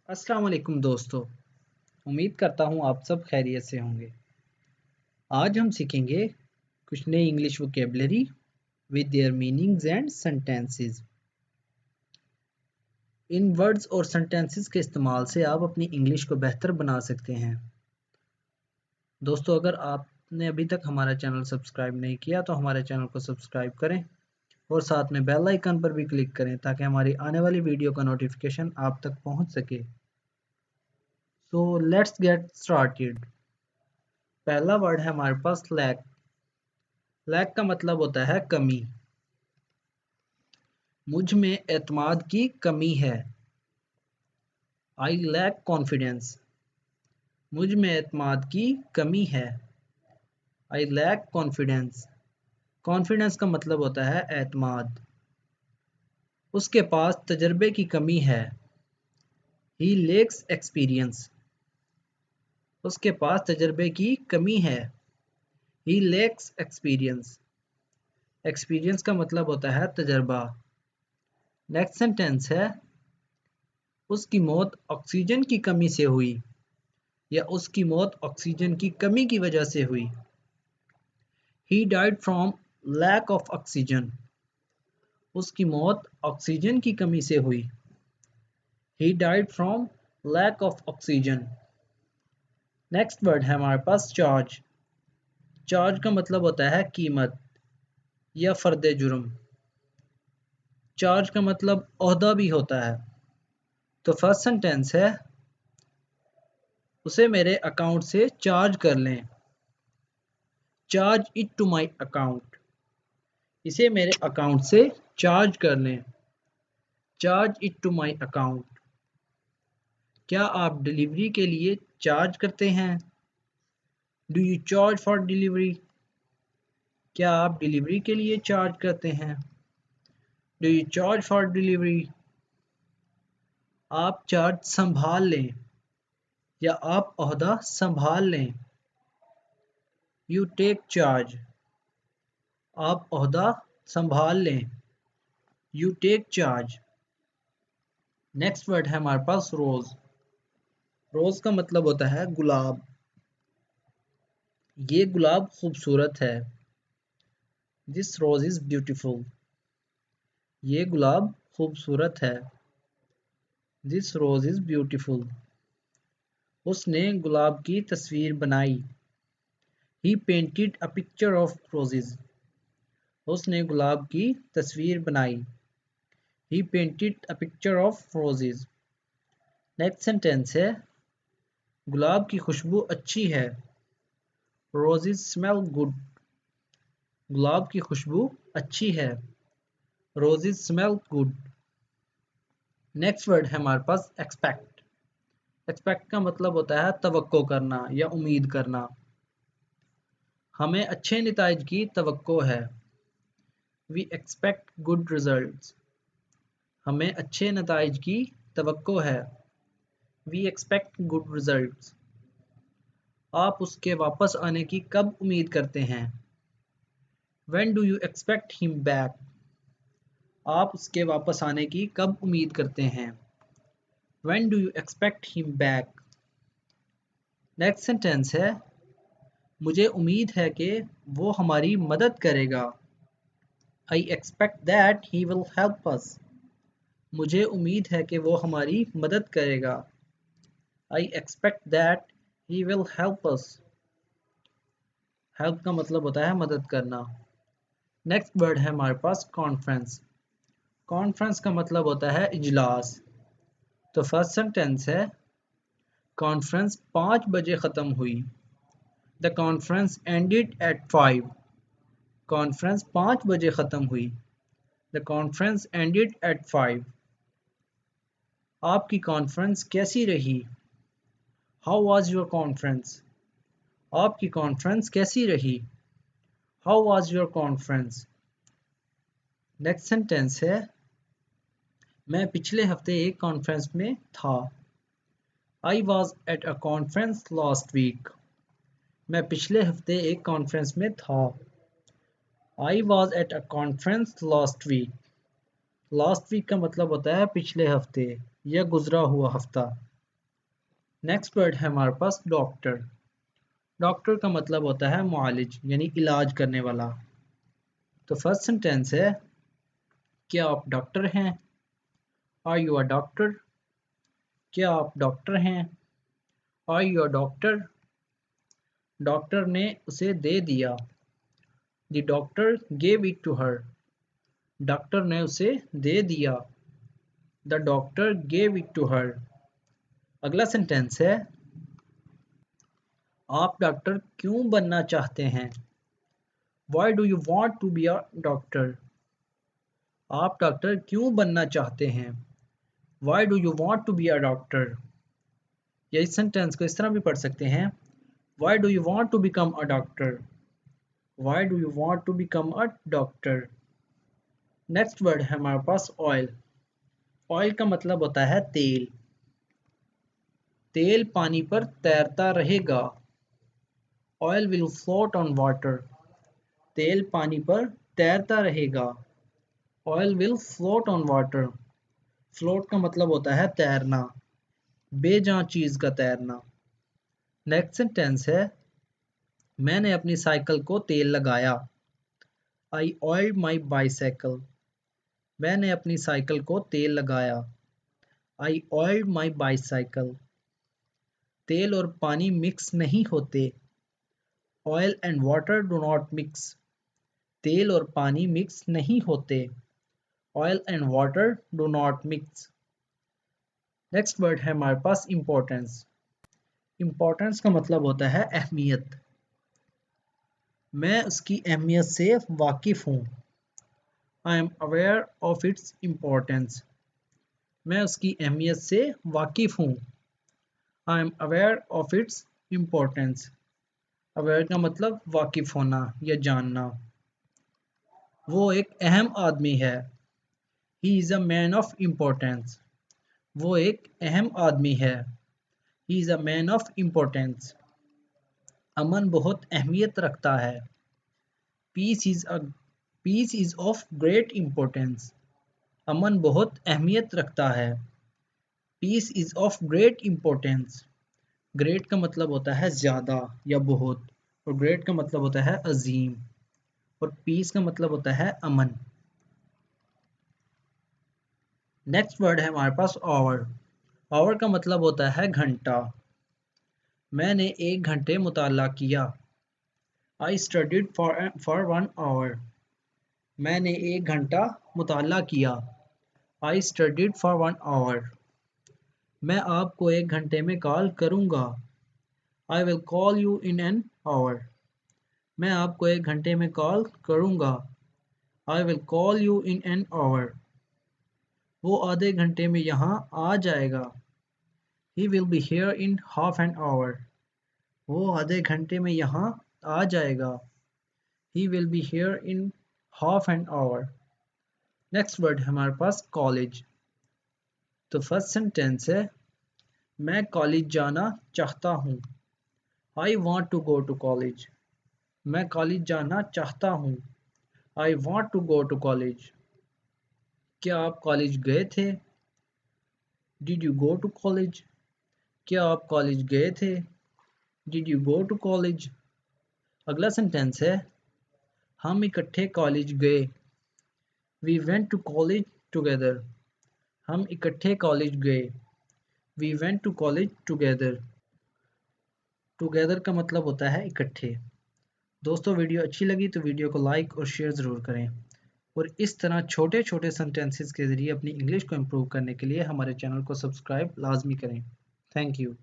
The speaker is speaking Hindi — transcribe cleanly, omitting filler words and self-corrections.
अस्सलाम वालेकुम दोस्तों। उम्मीद करता हूँ आप सब खैरियत से होंगे। आज हम सीखेंगे कुछ नई English vocabulary with their meanings and sentences. In words और सेंटेंसेस के इस्तेमाल से आप अपनी इंग्लिश को बेहतर बना सकते हैं। दोस्तों, अगर आपने अभी तक हमारा चैनल सब्सक्राइब नहीं किया तो हमारे चैनल को सब्सक्राइब करें और साथ में बेल आइकन पर भी क्लिक करें ताकि हमारी आने वाली वीडियो का नोटिफिकेशन आप तक पहुँच सके। So let's get started. पहला वर्ड है हमारे पास लैक। लैक का मतलब होता है कमी। मुझ में एतमाद की कमी है। I lack confidence. मुझ में एतमाद की कमी है। I lack confidence. कॉन्फिडेंस का मतलब होता है एतमाद। उसके पास तजर्बे की कमी है। ही लेक्स एक्सपीरियंस। उसके पास तजर्बे की कमी है। ही लेक्स एक्सपीरियंस। एक्सपीरियंस का मतलब होता है तजर्बा। नेक्स्ट सेंटेंस है उसकी मौत ऑक्सीजन की कमी से हुई या उसकी मौत ऑक्सीजन की कमी की वजह से हुई। He died from lack of oxygen. उसकी मौत ऑक्सीजन की कमी से हुई। He died from lack of oxygen. Next word है हमारे पास चार्ज। चार्ज का मतलब होता है कीमत या फर्द जुर्म। चार्ज का मतलब ओहदा भी होता है। तो फर्स्ट सेंटेंस है उसे मेरे अकाउंट से चार्ज कर लें। Charge it to my account. इसे मेरे अकाउंट से चार्ज कर लें। Charge it to my account. क्या आप डिलीवरी के लिए चार्ज करते हैं? Do you charge for delivery? क्या आप डिलीवरी के लिए चार्ज करते हैं? Do you charge for delivery? आप चार्ज संभाल लें या आप ओहदा संभाल लें। You take charge. आप ओहदा संभाल लें। You take charge. Next word है हमारे पास रोज। रोज का मतलब होता है गुलाब। ये गुलाब खूबसूरत है। This rose is beautiful. ये गुलाब खूबसूरत है। This rose is beautiful. उसने गुलाब की तस्वीर बनाई। He painted a picture of roses. उसने गुलाब की तस्वीर बनाई। He painted a picture of roses. Next sentence है गुलाब की खुशबू अच्छी है। Roses smell good. गुलाब की खुशबू अच्छी है। Roses smell good. Next word है हमारे पास एक्सपेक्ट। एक्सपेक्ट का मतलब होता है तवक्को करना या उम्मीद करना। हमें अच्छे नताइज की तवक्को है। We expect good results. हमें अच्छे नताइज की तवक्को है। We expect good results. आप उसके वापस आने की कब उम्मीद करते हैं? When do you expect him back? आप उसके वापस आने की कब उम्मीद करते हैं? When do you expect him back? Next sentence है मुझे उम्मीद है कि वो हमारी मदद करेगा। I expect that he will help us. मुझे उम्मीद है कि वो हमारी मदद करेगा। I expect that he will help us. Help का मतलब होता है मदद करना। नेक्स्ट वर्ड है हमारे पास कॉन्फ्रेंस। कॉन्फ्रेंस का मतलब होता है इजलास। तो फर्स्ट सेंटेंस है कॉन्फ्रेंस 5 बजे ख़त्म हुई। The conference ended at 5। Conference 5 बजे ख़त्म हुई। The conference ended at 5। आपकी कॉन्फ्रेंस कैसी रही? How was your conference? आपकी कॉन्फ्रेंस कैसी रही? How was your conference? Next sentence है मैं पिछले हफ्ते एक कॉन्फ्रेंस में था। I was at a conference last week. मैं पिछले हफ्ते एक कॉन्फ्रेंस में था। I was at a conference last week. Last week का मतलब होता है पिछले हफ्ते या गुजरा हुआ हफ्ता। नेक्स्ट वर्ड है हमारे पास डॉक्टर। डॉक्टर का मतलब होता है मुआलिज यानी इलाज करने वाला। तो फर्स्ट सेंटेंस है, क्या आप डॉक्टर हैं? Are you a doctor? क्या आप डॉक्टर हैं? Are you a doctor? Doctor ने उसे दे दिया। The doctor gave it to her. Doctor ने उसे दे दिया। The doctor gave it to her. अगला सेंटेंस है, आप डॉक्टर क्यों बनना चाहते हैं? Why do you want to be a doctor? आप डॉक्टर क्यों बनना चाहते हैं? Why do you want to be a doctor? या इस सेंटेंस को इस तरह भी पढ़ सकते हैं, Why do you want to become a doctor? Why do you want to become a doctor? Next word है हमारे पास ऑयल। ऑयल का मतलब होता है तेल। तेल पानी पर तैरता रहेगा। Oil will float on water. तेल पानी पर तैरता रहेगा। Oil will float on water. Float का मतलब होता है तैरना, बेजान चीज का तैरना। नेक्स्ट सेंटेंस है, मैंने अपनी साइकिल को तेल लगाया। आई ऑयल्ड माई बाईसाइकिल। मैंने अपनी साइकिल को तेल लगाया। आई ऑयल्ड माई बाईसाइकिल। तेल और पानी मिक्स नहीं होते। Oil and water do not mix. तेल और पानी मिक्स नहीं होते। Oil and water do not mix. Next word है हमारे पास इम्पोर्टेंस। इम्पोर्टेंस का मतलब होता है अहमियत। मैं उसकी अहमियत से वाकिफ हूँ। I am aware of its importance. मैं उसकी अहमियत से वाकिफ हूँ। I am aware of its importance. Aware का मतलब वाकिफ होना या जानना। वो एक अहम आदमी है। He is a man of importance. वो एक अहम आदमी है। He is a man of importance. अमन बहुत अहमियत रखता है। Peace is of great importance. अमन बहुत अहमियत रखता है। Peace is of great importance. Great का मतलब होता है ज़्यादा या बहुत, और ग्रेट का मतलब होता है अजीम, और पीस का मतलब होता है अमन। नेक्स्ट वर्ड है हमारे पास आवर। आवर का मतलब होता है घंटा। मैंने 1 घंटे मुताला किया। I studied for 1 hour. मैंने 1 घंटा मुताला किया। I studied for 1 hour. मैं आपको 1 घंटे में कॉल करूँगा। I will call you in an hour. मैं आपको 1 घंटे में कॉल करूँगा। I will call you in an hour. वो आधे घंटे में यहाँ आ जाएगा। He will be here in half an hour. वो आधे घंटे में यहाँ आ जाएगा। He will be here in half an hour. Next word है हमारे पास कॉलेज। तो फर्स्ट सेंटेंस है, मैं कॉलेज जाना चाहता हूँ। I want to go to college. मैं कॉलेज जाना चाहता हूँ। I want to go to college. क्या आप कॉलेज गए थे? Did you go to college? क्या आप कॉलेज गए थे? Did you go to college? अगला सेंटेंस है, हम इकट्ठे कॉलेज गए। We went to college together. हम इकट्ठे कॉलेज गए। We went to college together. Together का मतलब होता है इकट्ठे। दोस्तों, वीडियो अच्छी लगी तो वीडियो को लाइक और शेयर ज़रूर करें, और इस तरह छोटे छोटे सेंटेंसेस के ज़रिए अपनी इंग्लिश को इम्प्रूव करने के लिए हमारे चैनल को सब्सक्राइब लाजमी करें। Thank you.